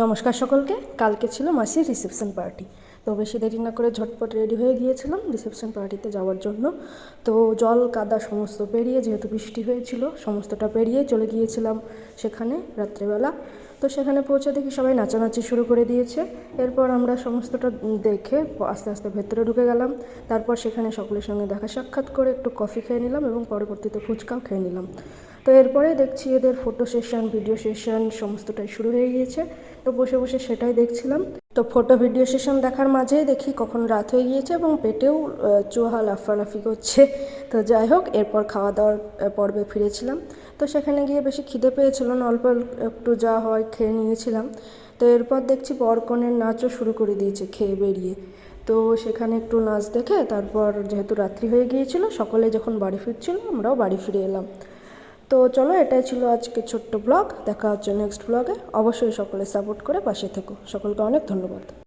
নমস্কার সকলকে। কালকে ছিল মাসির রিসেপশন পার্টি, তো বেশি দেরি না করে ঝটপট রেডি হয়ে গিয়েছিলাম রিসেপশন পার্টিতে যাওয়ার জন্য। তো জল কাদা সমস্ত পেরিয়ে, যেহেতু বৃষ্টি হয়েছিল, সমস্তটা পেরিয়ে চলে গিয়েছিলাম সেখানে রাত্রেবেলা। তো সেখানে পৌঁছে দেখি সবাই নাচানাচি শুরু করে দিয়েছে। এরপর আমরা সমস্তটা দেখে আস্তে আস্তে ভেতরে ঢুকে গেলাম। তারপর সেখানে সকলের সঙ্গে দেখা সাক্ষাৎ করে একটু কফি খেয়ে নিলাম এবং পরবর্তীতে ফুচকাও খেয়ে নিলাম। তো এরপরে দেখছি এদের ফটো সেশন, ভিডিও সেশন সমস্তটাই শুরু হয়ে গিয়েছে। তো বসে বসে সেটাই দেখছিলাম। তো ফটো ভিডিও সেশন দেখার মাঝেই দেখি কখন রাত হয়ে গিয়েছে এবং পেটেও চুহা লাফালাফি করছে। তো যাই হোক, এরপর খাওয়া দাওয়ার পর্বে ফিরেছিলাম। তো সেখানে গিয়ে বেশি খিদে পেয়েছিল না, অল্প একটু যা হয় খেয়ে নিয়েছিলাম। তো এরপর দেখছি বর কনের নাচও শুরু করে দিয়েছে খেয়ে বেরিয়ে। তো সেখানে একটু নাচ দেখে তারপর, যেহেতু রাত্রি হয়ে গিয়েছিল, সকলে যখন বাড়ি ফিরছিল আমরাও বাড়ি ফিরে এলাম। তো চলো, এটাই ছিল আজকে ছোট্ট ব্লগ। দেখা হচ্ছে নেক্সট ব্লগে। অবশ্যই সকলে সাপোর্ট করে পাশে থেকো। সকলকে অনেক ধন্যবাদ।